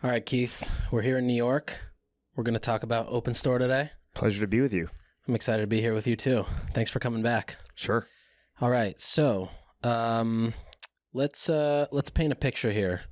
All right, Keith, we're here in New York. We're going to talk about OpenStore today. Pleasure to be with you. I'm excited to be here with you too. Thanks for coming back. Sure. All right, so let's paint a picture here.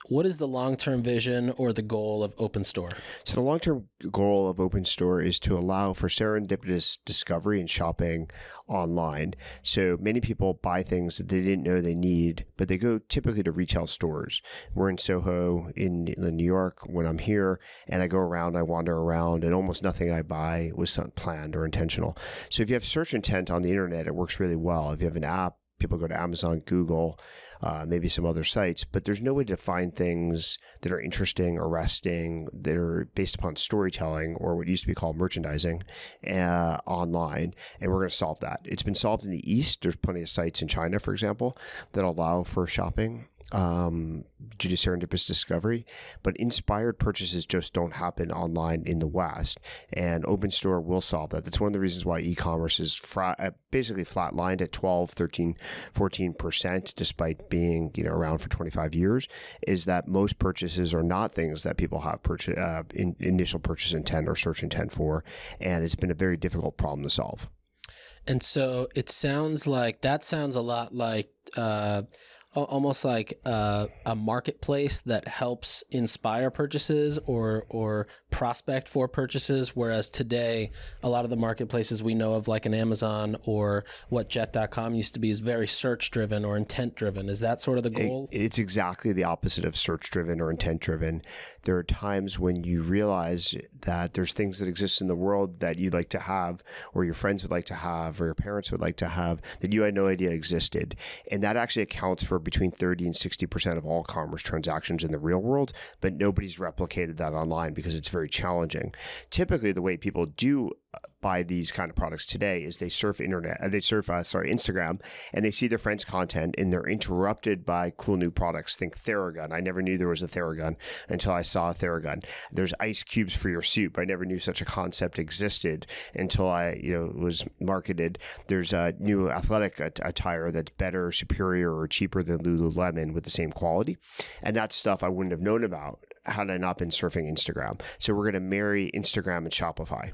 What is the long-term vision or the goal of OpenStore? So the long-term goal of OpenStore is to allow for serendipitous discovery and shopping online. So many people buy things that they didn't know they need, but they go typically to retail stores. We're in Soho in New York when I'm here, and I go around, I wander around, and almost nothing I buy was planned or intentional. So if you have search intent on the internet, it works really well. If you have an app, people go to Amazon, Google, maybe some other sites, but there's no way to find things that are interesting, arresting, that are based upon storytelling or what used to be called merchandising online. And we're going to solve that. It's been solved in the East. There's plenty of sites in China, for example, that allow for shopping due to serendipitous discovery, but inspired purchases just don't happen online in the West, and OpenStore will solve that. That's one of the reasons why e-commerce is basically flatlined at 12, 13, 14%, despite being around for 25 years, is that most purchases are not things that people have initial purchase intent or search intent for, and it's been a very difficult problem to solve. And so it sounds like, that sounds a lot like almost like a marketplace that helps inspire purchases or prospect for purchases, whereas today a lot of the marketplaces we know of, like an Amazon or what Jet.com used to be, is very search driven or intent driven. Is that sort of the goal? It's exactly the opposite of search driven or intent driven. There are times when you realize that there's things that exist in the world that you'd like to have, or your friends would like to have, or your parents would like to have, that you had no idea existed. And that actually accounts for between 30 and 60% of all commerce transactions in the real world, but nobody's replicated that online because it's very challenging. Typically, the way people do buy these kind of products today is they surf Instagram, and they see their friends' content, and they're interrupted by cool new products. Think Theragun. I never knew there was a Theragun until I saw a Theragun. There's ice cubes for your soup. I never knew such a concept existed until it was marketed. There's a new athletic attire that's better, superior, or cheaper than Lululemon with the same quality. And that's stuff I wouldn't have known about had I not been surfing Instagram. So we're going to marry Instagram and Shopify.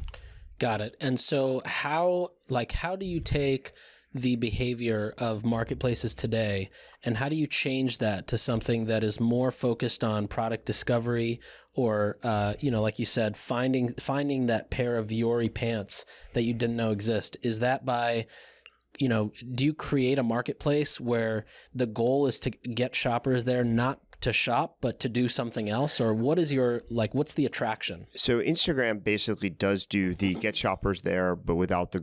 Got it. And so how do you take the behavior of marketplaces today, and how do you change that to something that is more focused on product discovery, or like you said, finding that pair of Viore pants that you didn't know exist? Is that by do you create a marketplace where the goal is to get shoppers there not to shop, but to do something else? Or what is what's the attraction? So Instagram basically does do the get shoppers there, but without the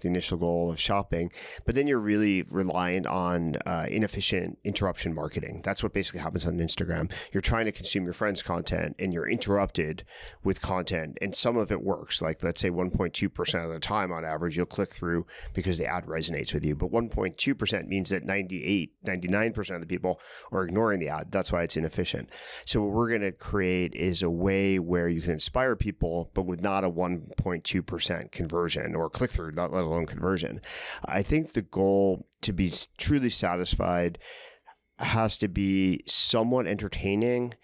initial goal of shopping. But then you're really reliant on inefficient interruption marketing. That's what basically happens on Instagram. You're trying to consume your friend's content, and you're interrupted with content, and some of it works. Like, let's say 1.2% of the time on average, you'll click through because the ad resonates with you. But 1.2% means that 99% of the people are ignoring the ad. That's why it's inefficient. So what we're going to create is a way where you can inspire people, but with not a 1.2% conversion or click-through, let alone conversion. I think the goal to be truly satisfied has to be somewhat entertaining,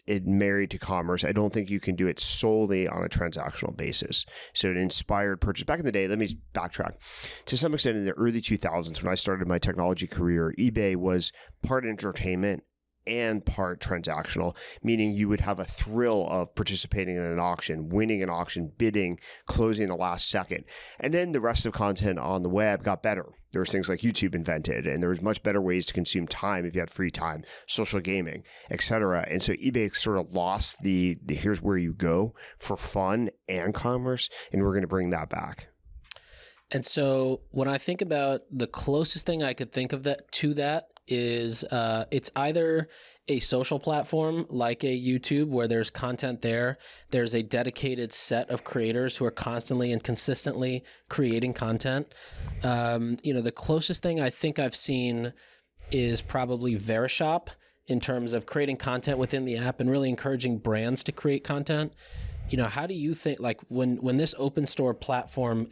married to commerce. I don't think you can do it solely on a transactional basis. So an inspired purchase. Back in the day, let me backtrack. To some extent, in the early 2000s, when I started my technology career, eBay was part entertainment and part transactional, meaning you would have a thrill of participating in an auction, winning an auction, bidding, closing the last second. And then the rest of content on the web got better. There was things like YouTube invented, and there was much better ways to consume time if you had free time, social gaming, etc. And so eBay sort of lost the here's where you go for fun and commerce, and we're going to bring that back. And so when I think about the closest thing I could think of to that is it's either a social platform like a YouTube where there's content there. There's a dedicated set of creators who are constantly and consistently creating content. The closest thing I think I've seen is probably Verishop in terms of creating content within the app and really encouraging brands to create content. How do you think, like when this OpenStore platform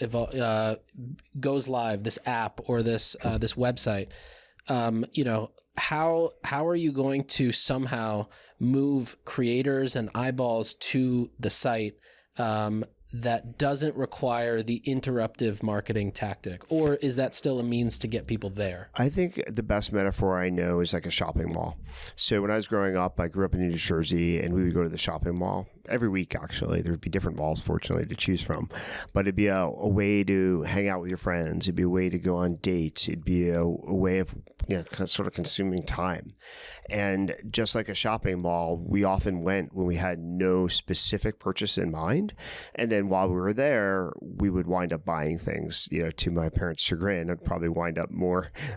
goes live, this app or this website, how are you going to somehow move creators and eyeballs to the site that doesn't require the interruptive marketing tactic? Or is that still a means to get people there? I think the best metaphor I know is like a shopping mall. So when I was growing up, I grew up in New Jersey, and we would go to the shopping mall every week, actually. There'd be different malls, fortunately, to choose from. But it'd be a way to hang out with your friends. It'd be a way to go on dates. It'd be a way of, sort of consuming time. And just like a shopping mall, we often went when we had no specific purchase in mind. And then while we were there, we would wind up buying things, to my parents' chagrin. I'd probably wind up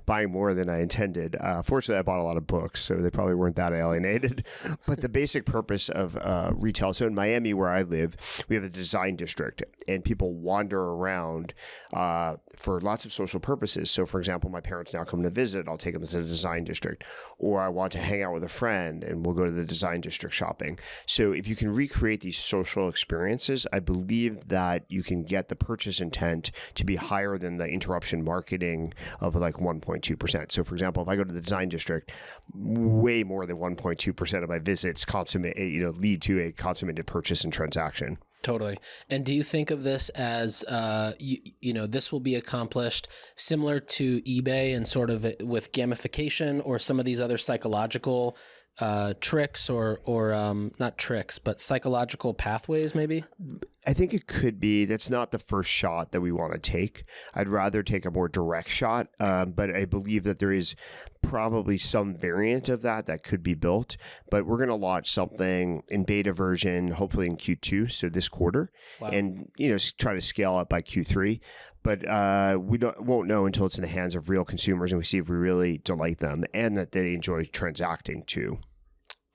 buying more than I intended. Fortunately, I bought a lot of books, so they probably weren't that alienated. But the basic purpose of retail, so in Miami, where I live, we have a design district, and people wander around for lots of social purposes. So, for example, my parents now come to visit, I'll take them to the design district. Or I want to hang out with a friend, and we'll go to the design district shopping. So if you can recreate these social experiences, I believe that you can get the purchase intent to be higher than the interruption marketing of like 1.2%. So, for example, if I go to the design district, way more than 1.2% of my visits lead to a consummated purchase and transaction. Totally. And do you think of this as, this will be accomplished similar to eBay and sort of with gamification or some of these other psychological tricks or not tricks, but psychological pathways maybe? I think it could be. That's not the first shot that we want to take. I'd rather take a more direct shot, but I believe that there is probably some variant of that could be built. But we're going to launch something in beta version, hopefully in Q2, so this quarter, wow. And try to scale up by Q3. But we won't know until it's in the hands of real consumers, and we see if we really delight them and that they enjoy transacting too.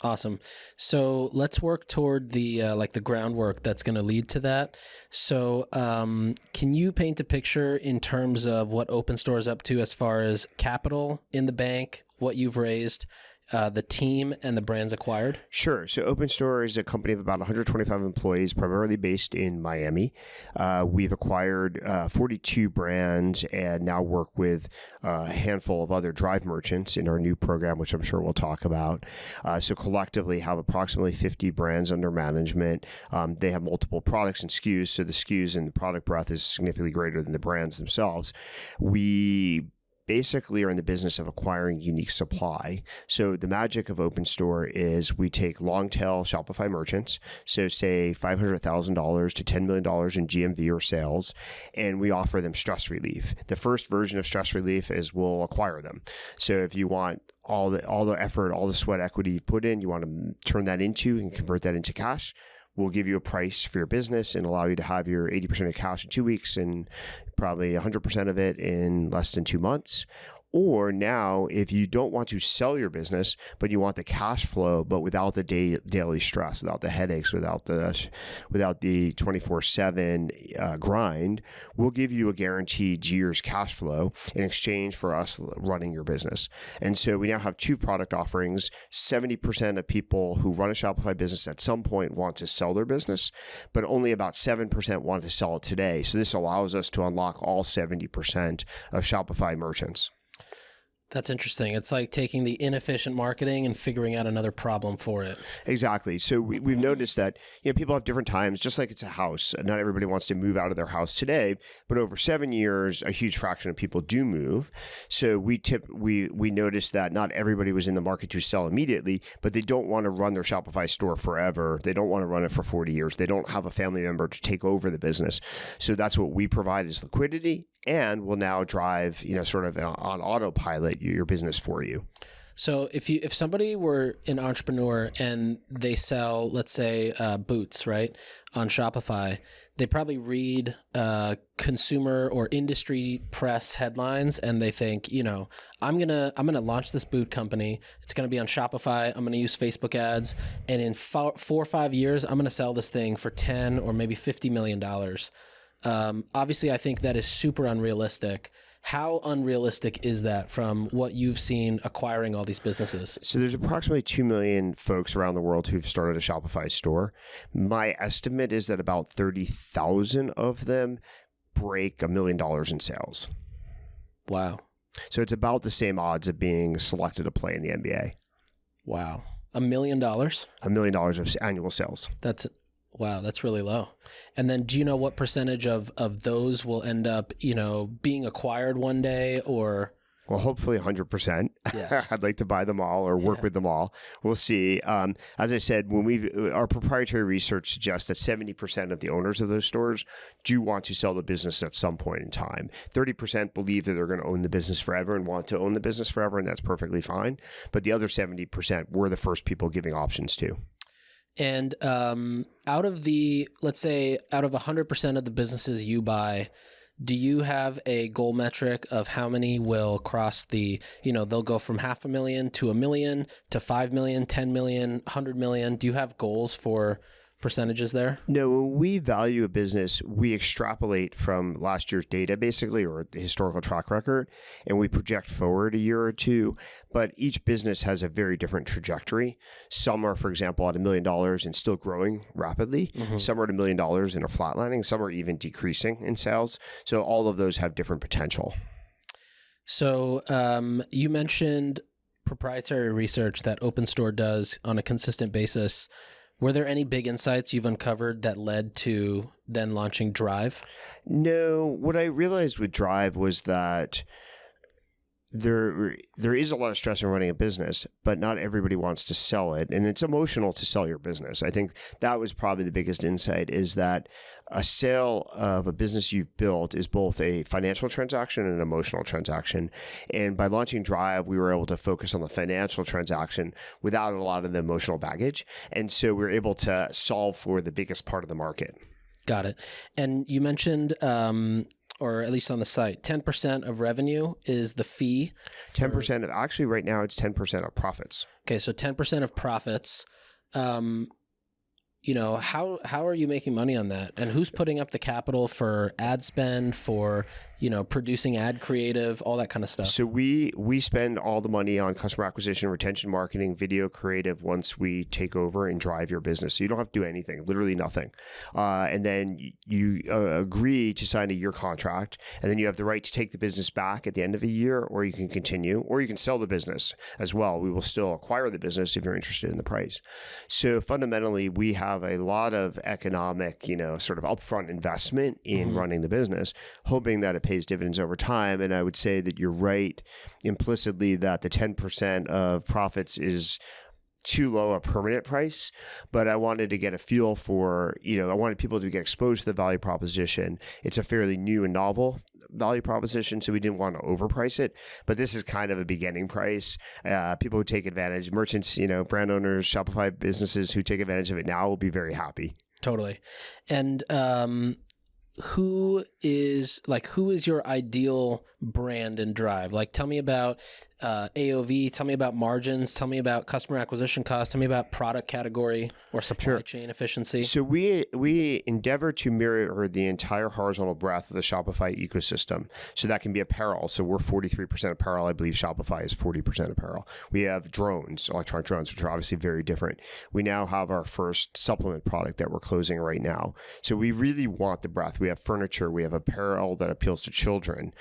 Awesome. So let's work toward the the groundwork that's going to lead to that. So can you paint a picture in terms of what OpenStore is up to as far as capital in the bank, what you've raised, the team, and the brands acquired? Sure. So OpenStore is a company of about 125 employees, primarily based in Miami. We've acquired 42 brands and now work with a handful of other Drive merchants in our new program, which I'm sure we'll talk about. So collectively have approximately 50 brands under management. They have multiple products and SKUs, so the SKUs and the product breadth is significantly greater than the brands themselves. We basically are in the business of acquiring unique supply. So the magic of OpenStore is we take long tail Shopify merchants, so say $500,000 to $10 million in GMV or sales, and we offer them stress relief. The first version of stress relief is we'll acquire them. So if you want all the effort, all the sweat equity you put in, you want to turn that into and convert that into cash, we'll give you a price for your business and allow you to have your 80% of cash in 2 weeks and probably 100% of it in less than 2 months. Or now, if you don't want to sell your business, but you want the cash flow, but without the daily stress, without the headaches, without the 24/7 grind, we'll give you a guaranteed year's cash flow in exchange for us running your business. And so we now have two product offerings. 70% of people who run a Shopify business at some point want to sell their business, but only about 7% want to sell it today. So this allows us to unlock all 70% of Shopify merchants. That's interesting. It's like taking the inefficient marketing and figuring out another problem for it. Exactly. So we've noticed that people have different times, just like it's a house. Not everybody wants to move out of their house today, but over 7 years, a huge fraction of people do move. So we noticed that not everybody was in the market to sell immediately, but they don't want to run their Shopify store forever. They don't want to run it for 40 years. They don't have a family member to take over the business. So that's what we provide is liquidity, and will now drive, sort of on autopilot your business for you. So if somebody were an entrepreneur and they sell, let's say, boots, right, on Shopify, they probably read consumer or industry press headlines and they think, I'm gonna launch this boot company. It's gonna be on Shopify. I'm gonna use Facebook ads, and in 4 or 5 years, I'm gonna sell this thing for $10 or maybe $50 million. Obviously, I think that is super unrealistic. How unrealistic is that from what you've seen acquiring all these businesses? So there's approximately 2 million folks around the world who've started a Shopify store. My estimate is that about 30,000 of them break $1 million in sales. Wow. So it's about the same odds of being selected to play in the NBA. Wow. $1 million? $1 million of annual sales. Wow, that's really low. And then do you know what percentage of those will end up, being acquired one day or? Well, hopefully 100%. Yeah. I'd like to buy them all or work with them all. We'll see. As I said, our proprietary research suggests that 70% of the owners of those stores do want to sell the business at some point in time. 30% believe that they're going to own the business forever and want to own the business forever, and that's perfectly fine. But the other 70% were the first people giving options to. And let's say out of 100% of the businesses you buy, do you have a goal metric of how many will cross they'll go from $500,000 to $1 million to 5 million, 10 million, 100 million? Do you have goals for percentages there? No, when we value a business, we extrapolate from last year's data basically, or the historical track record, and we project forward a year or two. But each business has a very different trajectory. Some are, for example, at $1 million and still growing rapidly. Mm-hmm. Some are at $1 million and are flatlining. Some are even decreasing in sales. So all of those have different potential. So you mentioned proprietary research that OpenStore does on a consistent basis. Were there any big insights you've uncovered that led to then launching Drive? No. What I realized with Drive was that there is a lot of stress in running a business, but not everybody wants to sell it. And it's emotional to sell your business. I think that was probably the biggest insight, is that a sale of a business you've built is both a financial transaction and an emotional transaction. And by launching Drive, we were able to focus on the financial transaction without a lot of the emotional baggage. And so we were able to solve for the biggest part of the market. Got it. And you mentioned, or at least on the site, 10% of revenue is the fee. 10% of, actually right now it's 10% of profits. Okay, so 10% of profits. How are you making money on that? And who's putting up the capital for ad spend, for, producing ad creative, all that kind of stuff? So we spend all the money on customer acquisition, retention marketing, video creative once we take over and drive your business. So you don't have to do anything, literally nothing. And then you agree to sign a year contract, and then you have the right to take the business back at the end of a year, or you can continue, or you can sell the business as well. We will still acquire the business if you're interested in the price. So fundamentally, we have a lot of economic, sort of upfront investment in running the business, hoping that it pays dividends over time. And I would say that you're right implicitly that the 10% of profits is too low a permanent price, but I wanted to get a feel for, I wanted people to get exposed to the value proposition. It's a fairly new and novel value proposition, so we didn't want to overprice it, but this is kind of a beginning price. People who take advantage, merchants, brand owners, Shopify businesses who take advantage of it now will be very happy. Totally. And who is your ideal brand in Drive? Like, tell me about AOV, tell me about margins, tell me about customer acquisition costs, tell me about product category or supply chain efficiency. So we endeavor to mirror the entire horizontal breadth of the Shopify ecosystem. So that can be apparel. So we're 43% apparel. I believe Shopify is 40% apparel. We have drones, electronic drones, which are obviously very different. We now have our first supplement product that we're closing right now. So we really want the breadth. We have furniture. We have apparel that appeals to children.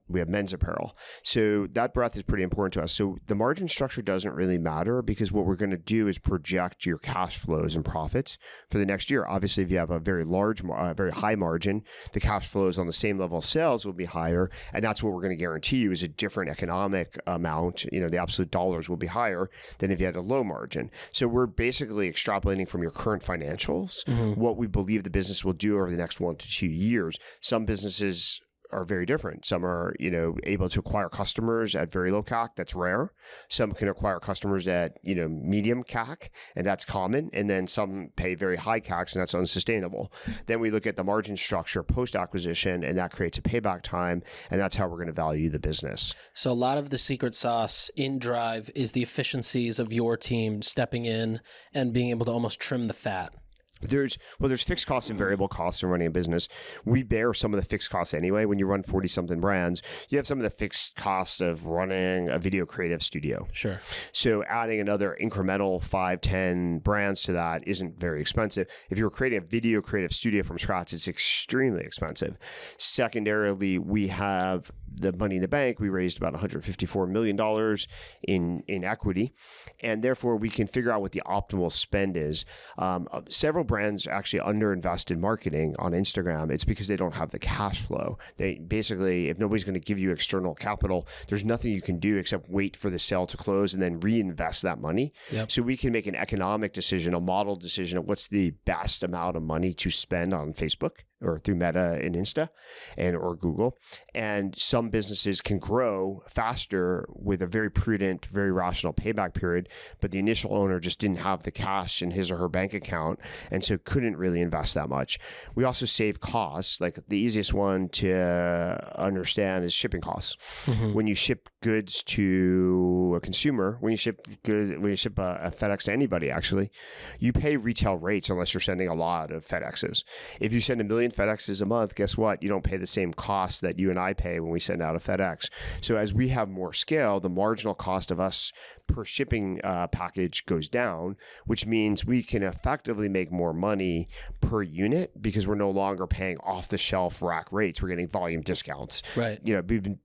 We have men's apparel. So that breadth is pretty important to us. So the margin structure doesn't really matter, because what we're going to do is project your cash flows and profits for the next year. Obviously, if you have a very large, very high margin, the cash flows on the same level of sales will be higher. And that's what we're going to guarantee you is a different economic amount. The absolute dollars will be higher than if you had a low margin. So we're basically extrapolating from your current financials, what we believe the business will do over the next 1 to 2 years. Some businesses are very different. Some are, able to acquire customers at very low CAC. That's rare. Some can acquire customers at, medium CAC, and that's common. And then some pay very high CACs, and that's unsustainable. Then we look at the margin structure post-acquisition, and that creates a payback time, and that's how we're going to value the business. So a lot of the secret sauce in Drive is the efficiencies of your team stepping in and being able to almost trim the fat. There's fixed costs and variable costs in running a business. We bear some of the fixed costs anyway. When you run 40-something brands, you have some of the fixed costs of running a video creative studio. Sure. So adding another incremental 5-10 brands to that isn't very expensive. If you're creating a video creative studio from scratch, it's extremely expensive. Secondarily, we have the money in the bank. We raised about $154 million in equity, and therefore we can figure out what the optimal spend is. Several brands actually underinvest in marketing on Instagram. It's because they don't have the cash flow. They basically, if nobody's going to give you external capital, there's nothing you can do except wait for the sale to close and then reinvest that money. Yep. So we can make an economic decision, a model decision of what's the best amount of money to spend on Facebook or through Meta and Insta or Google. And some businesses can grow faster with a very prudent, very rational payback period, but the initial owner just didn't have the cash in his or her bank account and so couldn't really invest that much. We also save costs. Like the easiest one to understand is shipping costs. Mm-hmm. When you ship goods to a consumer, when you ship a FedEx to anybody, actually, you pay retail rates unless you're sending a lot of FedExes. If you send 1 million FedExes a month, guess what? You don't pay the same cost that you and I pay when we send out a FedEx. So as we have more scale, the marginal cost of us per shipping package goes down, which means we can effectively make more money per unit because we're no longer paying off-the-shelf rack rates. We're getting volume discounts. Right.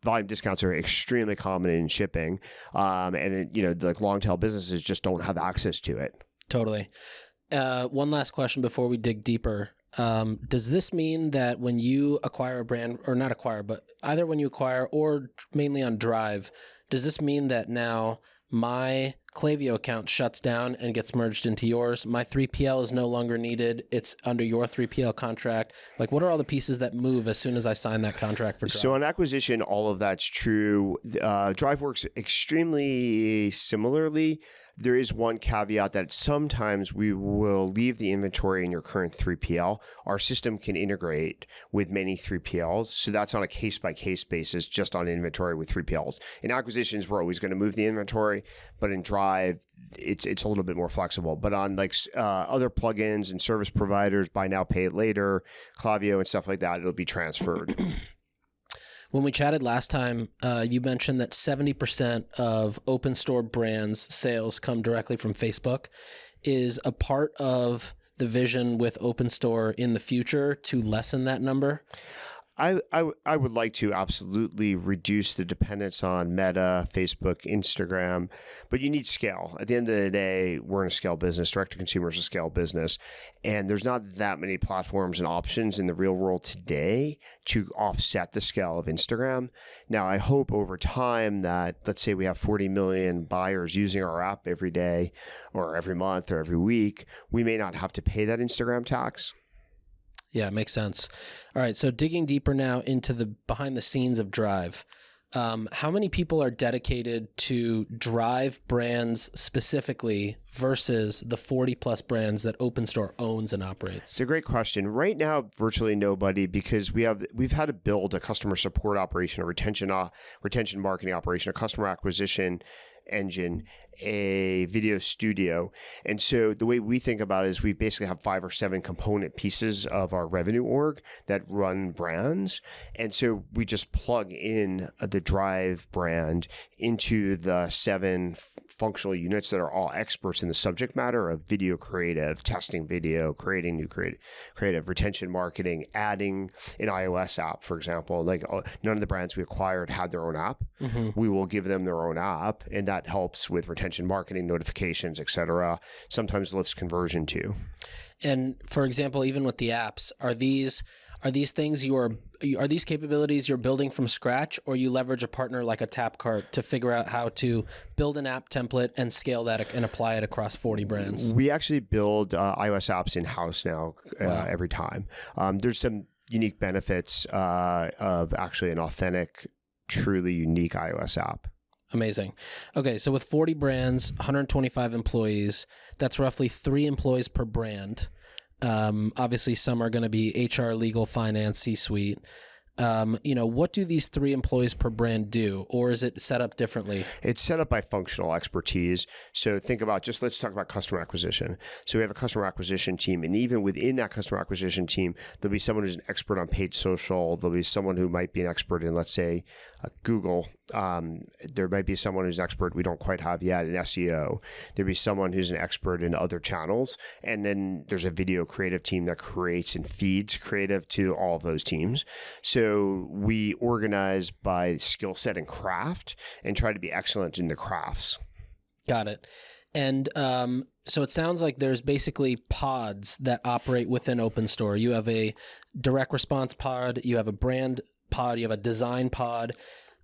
Volume discounts are extremely common in shipping, the long-tail businesses just don't have access to it. Totally. One last question before we dig deeper. Does this mean that when you acquire a brand, or not acquire, but either when you acquire or mainly on Drive, does this mean that now my Klaviyo account shuts down and gets merged into yours? My 3PL is no longer needed. It's under your 3PL contract. Like, what are all the pieces that move as soon as I sign that contract for Drive? So on acquisition, all of that's true. Drive works extremely similarly. There is one caveat that sometimes we will leave the inventory in your current 3PL. Our system can integrate with many 3PLs. So that's on a case-by-case basis, just on inventory with 3PLs. In acquisitions, we're always going to move the inventory, but in Drive, it's a little bit more flexible. But on other plugins and service providers, buy now, pay it later, Klaviyo and stuff like that, it'll be transferred. When we chatted last time, you mentioned that 70% of OpenStore brands sales come directly from Facebook. Is a part of the vision with OpenStore in the future to lessen that number? I would like to absolutely reduce the dependence on Meta, Facebook, Instagram, but you need scale. At the end of the day, we're in a scale business. Direct-to-consumer is a scale business, and there's not that many platforms and options in the real world today to offset the scale of Instagram. Now, I hope over time that, let's say we have 40 million buyers using our app every day or every month or every week, we may not have to pay that Instagram tax. Yeah, it makes sense. All right, so digging deeper now into the behind the scenes of Drive, how many people are dedicated to Drive brands specifically versus the 40 plus brands that OpenStore owns and operates? It's a great question. Right now, virtually nobody, because we've had to build a customer support operation, a retention marketing operation, a customer acquisition engine, a video studio. And so the way we think about it is we basically have 5 or 7 component pieces of our revenue org that run brands. And so we just plug in the Drive brand into the 7 functional units that are all experts in the subject matter of video creative, testing video, creating new creative, retention marketing, adding an iOS app, for example. Like none of the brands we acquired had their own app. Mm-hmm. We will give them their own app, and that helps with retention marketing, notifications, etc. Sometimes lifts conversion too. And for example, even with the apps, are these things are these capabilities you're building from scratch, or you leverage a partner like a Tapcart to figure out how to build an app template and scale that and apply it across 40 brands? We actually build iOS apps in-house now every time. There's some unique benefits of actually an authentic, truly unique iOS app. Amazing. Okay, so with 40 brands, 125 employees, that's roughly 3 employees per brand. Obviously, some are going to be HR, legal, finance, C-suite. What do these 3 employees per brand do, or is it set up differently? It's set up by functional expertise. So think about let's talk about customer acquisition. So we have a customer acquisition team, and even within that customer acquisition team, there'll be someone who's an expert on paid social. There'll be someone who might be an expert in, let's say, Google. There might be someone who's an expert we don't quite have yet in SEO. There'll be someone who's an expert in other channels. And then there's a video creative team that creates and feeds creative to all of those teams. So we organize by skill set and craft and try to be excellent in the crafts. Got it. And so it sounds like there's basically pods that operate within OpenStore. You have a direct response pod, you have a brand pod, you have a design pod.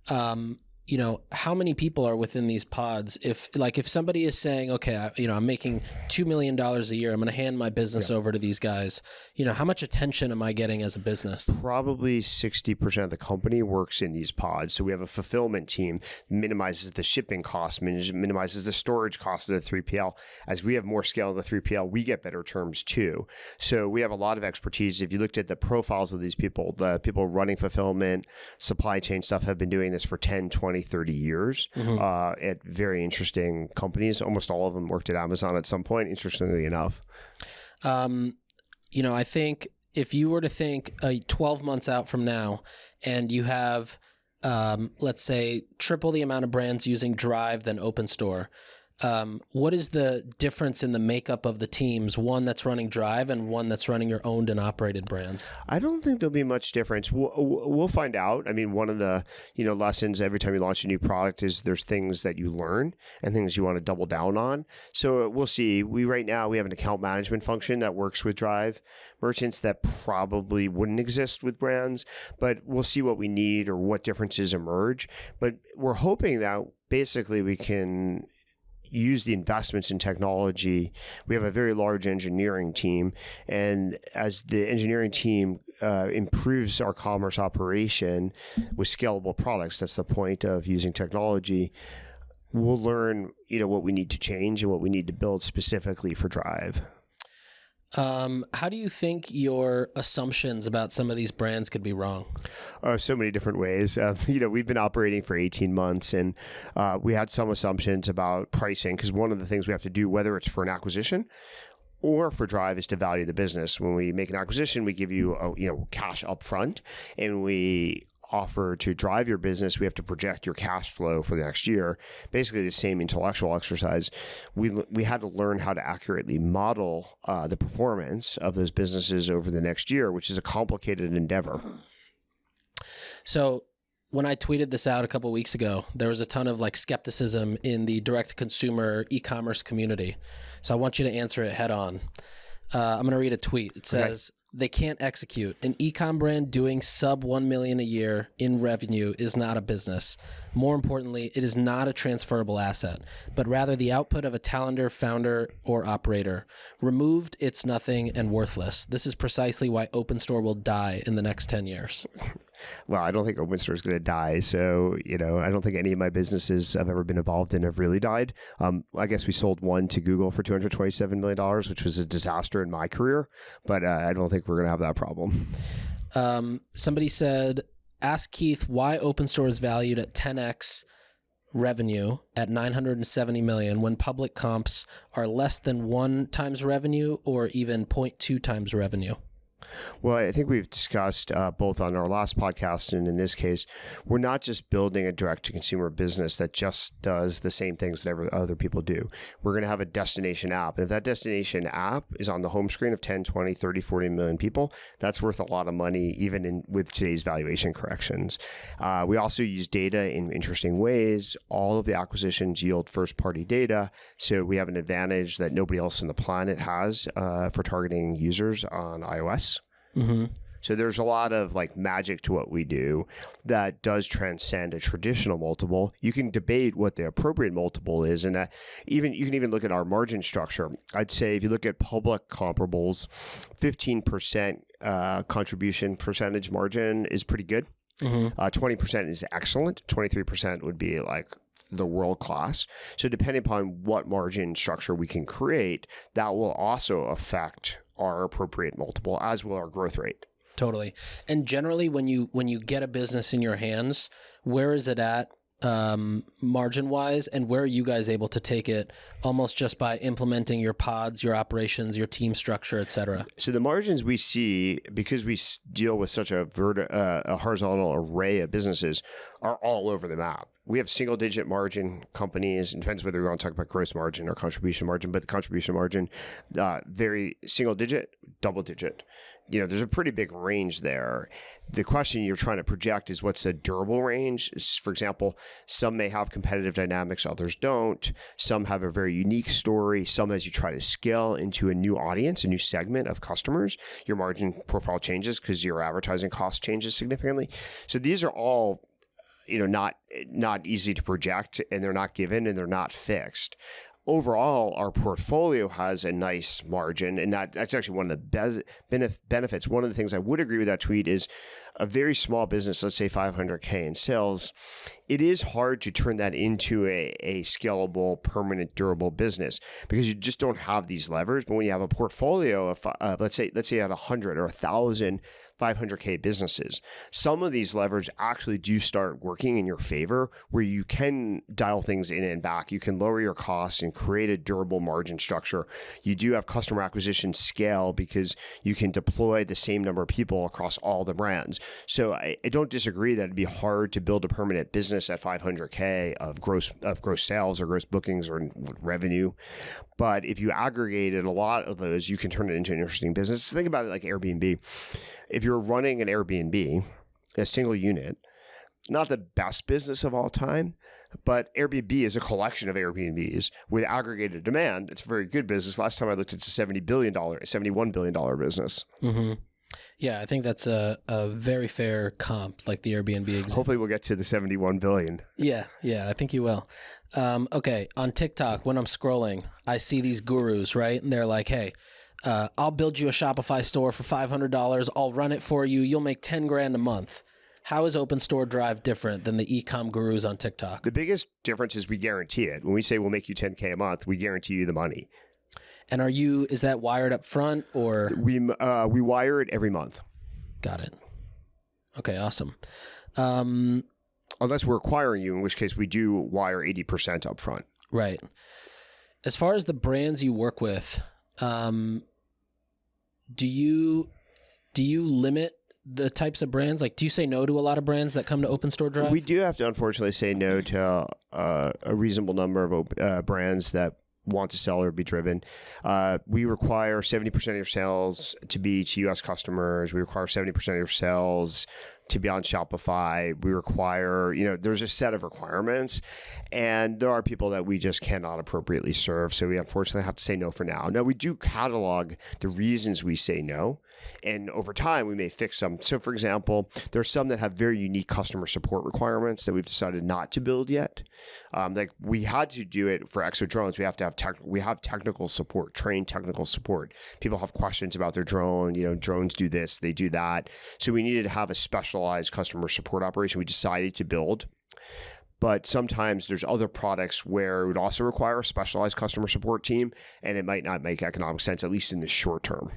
How many people are within these pods? If somebody is saying, okay, I'm making $2 million a year, I'm going to hand my business over to these guys. How much attention am I getting as a business? Probably 60% of the company works in these pods. So we have a fulfillment team, minimizes the shipping cost, minimizes the storage cost of the 3PL. As we have more scale of the 3PL, we get better terms too. So we have a lot of expertise. If you looked at the profiles of these people, the people running fulfillment, supply chain stuff have been doing this for 10, 20, 30 years at very interesting companies. Almost all of them worked at Amazon at some point, interestingly enough. I think if you were to think 12 months out from now and you have, let's say, triple the amount of brands using Drive than OpenStore, what is the difference in the makeup of the teams, one that's running Drive and one that's running your owned and operated brands? I don't think there'll be much difference. We'll find out. I mean, one of the lessons every time you launch a new product is there's things that you learn and things you want to double down on. So we'll see. Right now we have an account management function that works with Drive merchants that probably wouldn't exist with brands, but we'll see what we need or what differences emerge. But we're hoping that basically we can use the investments in technology. We have a very large engineering team, and as the engineering team improves our commerce operation with scalable products, that's the point of using technology, we'll learn what we need to change and what we need to build specifically for Drive. How do you think your assumptions about some of these brands could be wrong? So many different ways. We've been operating for 18 months and we had some assumptions about pricing, because one of the things we have to do, whether it's for an acquisition or for Drive, is to value the business. When we make an acquisition, we give you cash up front, and we offer to drive your business, we have to project your cash flow for the next year. Basically the same intellectual exercise. We had to learn how to accurately model the performance of those businesses over the next year, which is a complicated endeavor. So when I tweeted this out a couple of weeks ago, there was a ton of skepticism in the direct consumer e-commerce community. So I want you to answer it head on. I'm going to read a tweet. It says, They can't execute. An e-com brand doing sub $1 million a year in revenue is not a business. More importantly, it is not a transferable asset, but rather the output of a talented founder or operator. Removed, it's nothing and worthless. This is precisely why OpenStore will die in the next 10 years. Well, I don't think OpenStore is going to die. So, I don't think any of my businesses I've ever been involved in have really died. I guess we sold one to Google for $227 million, which was a disaster in my career, but I don't think we're going to have that problem. Somebody said, ask Keith why OpenStore is valued at 10x revenue at $970 million when public comps are less than 1 times revenue or even 0.2 times revenue. Well, I think we've discussed both on our last podcast and in this case, we're not just building a direct-to-consumer business that just does the same things that other people do. We're going to have a destination app. And if that destination app is on the home screen of 10, 20, 30, 40 million people, that's worth a lot of money, even with today's valuation corrections. We also use data in interesting ways. All of the acquisitions yield first-party data. So we have an advantage that nobody else on the planet has for targeting users on iOS. Mm-hmm. So there's a lot of magic to what we do that does transcend a traditional multiple. You can debate what the appropriate multiple is, and you can even look at our margin structure. I'd say if you look at public comparables, 15% contribution percentage margin is pretty good. Mm-hmm. 20% is excellent. 23% would be the world class. So depending upon what margin structure we can create, that will also affect our appropriate multiple, as will our growth rate. Totally. And generally, when you get a business in your hands, where is it at margin wise, and where are you guys able to take it almost just by implementing your pods, your operations, your team structure, et cetera? So the margins we see, because we deal with such a horizontal array of businesses, are all over the map. We have single digit margin companies. It depends whether we want to talk about gross margin or contribution margin, but the contribution margin, very single digit, double digit. There's a pretty big range there. The question you're trying to project is what's a durable range? For example, some may have competitive dynamics, others don't. Some have a very unique story. Some, as you try to scale into a new audience, a new segment of customers, your margin profile changes because your advertising cost changes significantly. So these are all not easy to project, and they're not given, and they're not fixed. Overall, our portfolio has a nice margin, and that's actually one of the benefits. One of the things I would agree with that tweet is a very small business, let's say 500K in sales, it is hard to turn that into a scalable, permanent, durable business because you just don't have these levers. But when you have a portfolio of let's say you had 100 or 1,000 500K businesses, some of these levers actually do start working in your favor, where you can dial things in and back. You can lower your costs and create a durable margin structure. You do have customer acquisition scale because you can deploy the same number of people across all the brands. So I don't disagree that it'd be hard to build a permanent business at 500K of gross sales or gross bookings or revenue. But if you aggregated a lot of those, you can turn it into an interesting business. Think about it like Airbnb. If you're running an Airbnb, a single unit, not the best business of all time, but Airbnb is a collection of Airbnbs with aggregated demand. It's a very good business. Last time I looked, it's a $71 billion business. Mm-hmm. Yeah, I think that's a very fair comp, like the Airbnb example. Hopefully we'll get to the 71 billion. Yeah, I think you will. Okay, on TikTok, when I'm scrolling, I see these gurus, right? And they're like, hey, I'll build you a Shopify store for $500. I'll run it for you. You'll make 10 grand a month. How is OpenStore Drive different than the e-com gurus on TikTok? The biggest difference is we guarantee it. When we say we'll make you 10K a month, we guarantee you the money. And is that wired up front, or? We wire it every month. Got it. Okay, awesome. Unless we're acquiring you, in which case we do wire 80% up front. Right. As far as the brands you work with, do you limit the types of brands? Like, do you say no to a lot of brands that come to OpenStore Drive? We do have to, unfortunately, say no to a reasonable number of brands that want to sell or be driven. We require 70% of your sales to be to U.S. customers. We require 70% of your sales to be on Shopify. We require, there's a set of requirements, and there are people that we just cannot appropriately serve. So we unfortunately have to say no for now. Now, we do catalog the reasons we say no, and over time we may fix them. So for example, there's some that have very unique customer support requirements that we've decided not to build yet. Like we had to do it for Exo drones. We have to have technical support, trained technical support. People have questions about their drone. Drones do this, they do that. So we needed to have a specialized customer support operation we decided to build. But sometimes there's other products where it would also require a specialized customer support team, and it might not make economic sense, at least in the short term.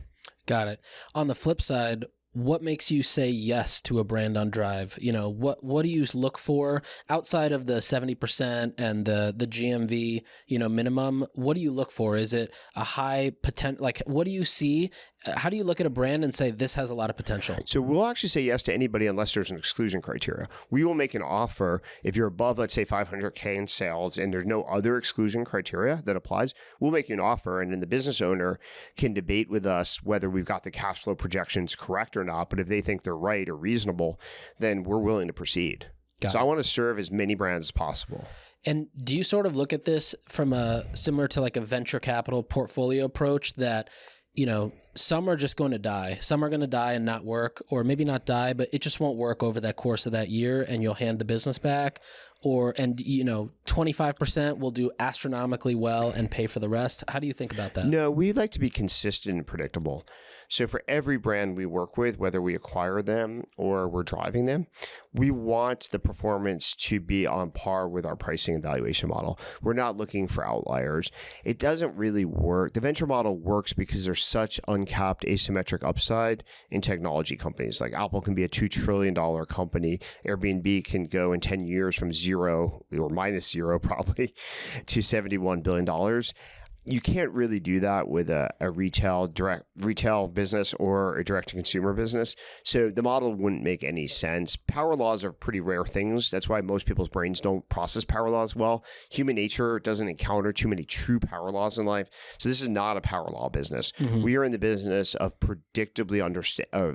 Got it. On the flip side, what makes you say yes to a brand on Drive? What do you look for outside of the 70% and the GMV, minimum? What do you look for? Is it a high potential? Like, what do you see? How do you look at a brand and say this has a lot of potential? So we'll actually say yes to anybody unless there's an exclusion criteria. We will make an offer if you're above, let's say, 500K in sales and there's no other exclusion criteria that applies. We'll make you an offer, and then the business owner can debate with us whether we've got the cash flow projections correct or not. But if they think they're right or reasonable, then we're willing to proceed. I want to serve as many brands as possible. And do you sort of look at this from similar to like a venture capital portfolio approach that, some are just going to die. Some are going to die and not work, or maybe not die, but it just won't work over that course of that year, and you'll hand the business back. 25% will do astronomically well and pay for the rest. How do you think about that? No, we like to be consistent and predictable. So for every brand we work with, whether we acquire them or we're driving them, we want the performance to be on par with our pricing and valuation model. We're not looking for outliers. It doesn't really work. The venture model works because there's such uncapped asymmetric upside in technology companies. Like Apple can be a $2 trillion company. Airbnb can go in 10 years from zero or minus zero probably to $71 billion. You can't really do that with a direct retail business or a direct-to-consumer business. So the model wouldn't make any sense. Power laws are pretty rare things. That's why most people's brains don't process power laws well. Human nature doesn't encounter too many true power laws in life. So this is not a power law business. Mm-hmm. We are in the business of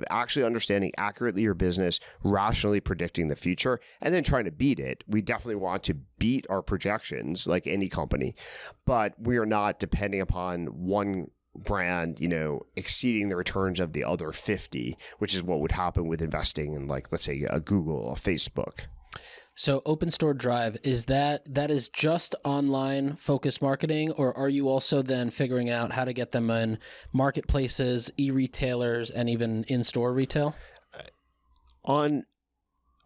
actually understanding accurately your business, rationally predicting the future, and then trying to beat it. We definitely want to beat our projections like any company, but we are not depending upon one brand, exceeding the returns of the other 50, which is what would happen with investing in, like, let's say a Google, a Facebook. So OpenStore Drive, is that is just online focused marketing, or are you also then figuring out how to get them in marketplaces, e-retailers, and even in-store retail? On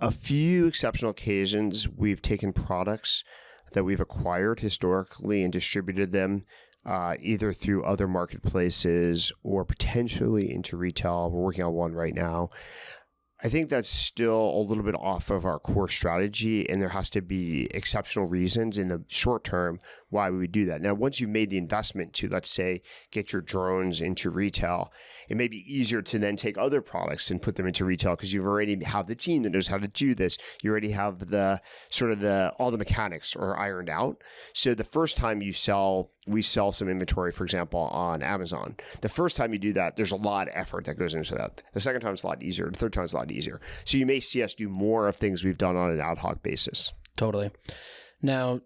a few exceptional occasions, we've taken products that we've acquired historically and distributed them either through other marketplaces or potentially into retail. We're working on one right now. I think that's still a little bit off of our core strategy, and there has to be exceptional reasons in the short term why we would do that. Now, once you've made the investment to, let's say, get your drones into retail, it may be easier to then take other products and put them into retail because you've already have the team that knows how to do this. You already have all the mechanics are ironed out. So the first time we sell some inventory, for example, on Amazon. The first time you do that, there's a lot of effort that goes into that. The second time it's a lot easier. The third time it's a lot easier. So you may see us do more of things we've done on an ad hoc basis. Totally. Now,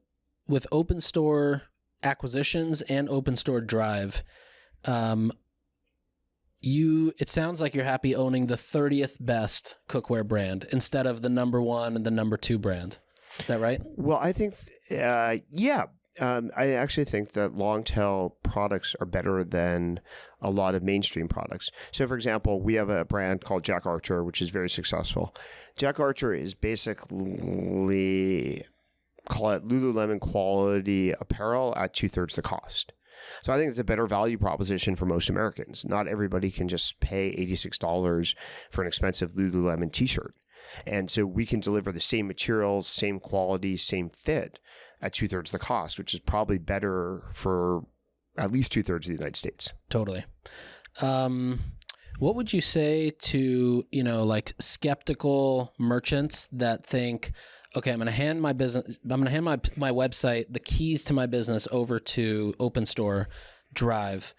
with OpenStore acquisitions and OpenStore Drive, it sounds like you're happy owning the 30th best cookware brand instead of the number 1 and the number 2 brand. Is that right? Well, I think, yeah. I actually think that long tail products are better than a lot of mainstream products. So, for example, we have a brand called Jack Archer, which is very successful. Jack Archer is basically, call it Lululemon quality apparel at 2/3 the cost. So I think it's a better value proposition for most Americans. Not everybody can just pay $86 for an expensive Lululemon t-shirt. And so we can deliver the same materials, same quality, same fit at 2/3 the cost, which is probably better for at least 2/3 of the United States. Totally. What would you say to, like skeptical merchants that think, okay, I'm going to hand my website, the keys to my business over to OpenStore Drive.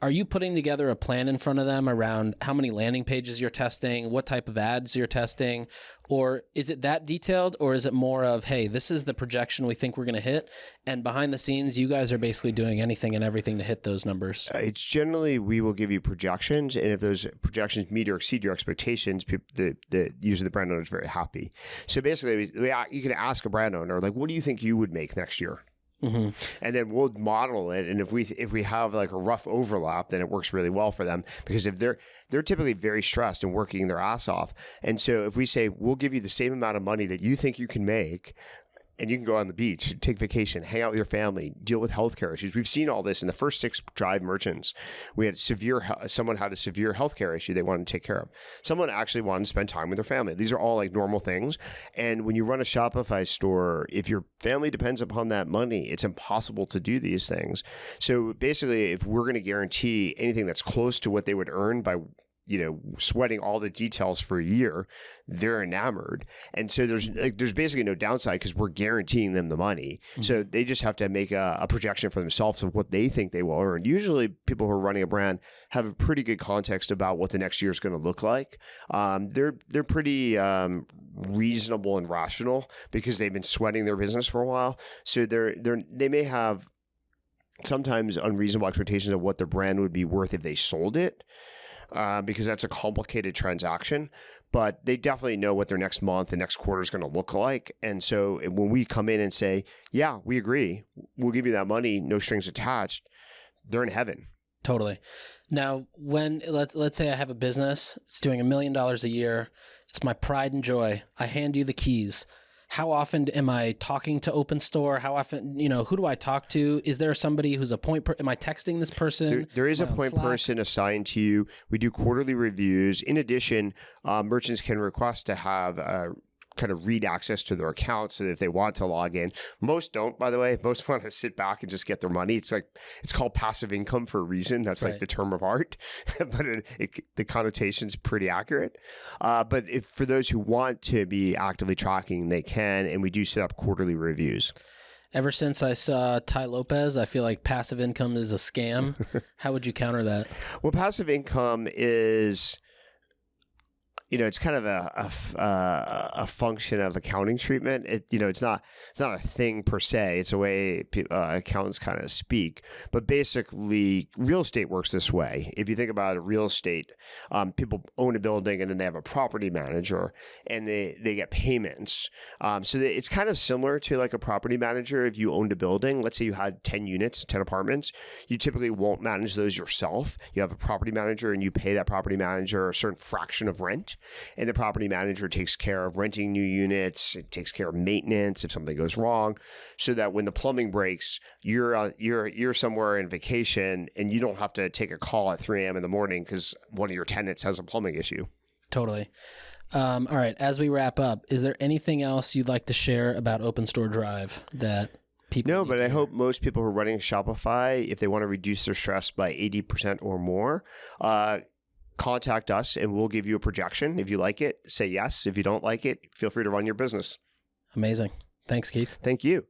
Are you putting together a plan in front of them around how many landing pages you're testing, what type of ads you're testing, or is it that detailed, or is it more of, hey, this is the projection we think we're going to hit, and behind the scenes, you guys are basically doing anything and everything to hit those numbers? It's generally, we will give you projections, and if those projections meet or exceed your expectations, the user of the brand owner is very happy. So basically, you can ask a brand owner, like, what do you think you would make next year? Mm-hmm. And then we'll model it, and if we have like a rough overlap, then it works really well for them, because if they're typically very stressed and working their ass off, and so if we say we'll give you the same amount of money that you think you can make, and you can go on the beach, take vacation, hang out with your family, deal with healthcare issues. We've seen all this in the first 6 Drive merchants. We had someone had a severe healthcare issue they wanted to take care of. Someone actually wanted to spend time with their family. These are all like normal things. And when you run a Shopify store, if your family depends upon that money, it's impossible to do these things. So basically, if we're going to guarantee anything that's close to what they would earn by sweating all the details for a year, they're enamored. And so there's basically no downside because we're guaranteeing them the money. Mm-hmm. So they just have to make a projection for themselves of what they think they will earn. Usually people who are running a brand have a pretty good context about what the next year is going to look like. They're pretty reasonable and rational because they've been sweating their business for a while. So they may have sometimes unreasonable expectations of what their brand would be worth if they sold it. Because that's a complicated transaction, but they definitely know what their next month and next quarter is going to look like. And so when we come in and say, yeah, we agree, we'll give you that money, no strings attached, they're in heaven. Totally. Now, when let's say I have a business, it's doing $1 million a year. It's my pride and joy. I hand you the keys. How often am I talking to OpenStore? How often, who do I talk to? Is there somebody who's a point? Am I texting this person? There is a point person assigned to you. We do quarterly reviews. In addition, merchants can request to have kind of read access to their account so that if they want to log in. Most don't, by the way. Most want to sit back and just get their money. It's called passive income for a reason. That's like the term of art, but the connotation's pretty accurate. But for those who want to be actively tracking, they can, and we do set up quarterly reviews. Ever since I saw Ty Lopez, I feel like passive income is a scam. How would you counter that? Well, passive income is... it's kind of a function of accounting treatment. It's not a thing per se. It's a way accountants kind of speak. But basically, real estate works this way. If you think about real estate, people own a building and then they have a property manager and they get payments. So it's kind of similar to like a property manager. If you owned a building, let's say you had 10 units, 10 apartments, you typically won't manage those yourself. You have a property manager and you pay that property manager a certain fraction of rent. And the property manager takes care of renting new units. It takes care of maintenance if something goes wrong, so that when the plumbing breaks, you're somewhere in vacation and you don't have to take a call at 3 a.m. in the morning because one of your tenants has a plumbing issue. Totally. All right. As we wrap up, is there anything else you'd like to share about OpenStore Drive that people? No, but I hope most people who are running Shopify, if they want to reduce their stress by 80% or more, contact us and we'll give you a projection. If you like it, say yes. If you don't like it, feel free to run your business. Amazing. Thanks, Keith. Thank you.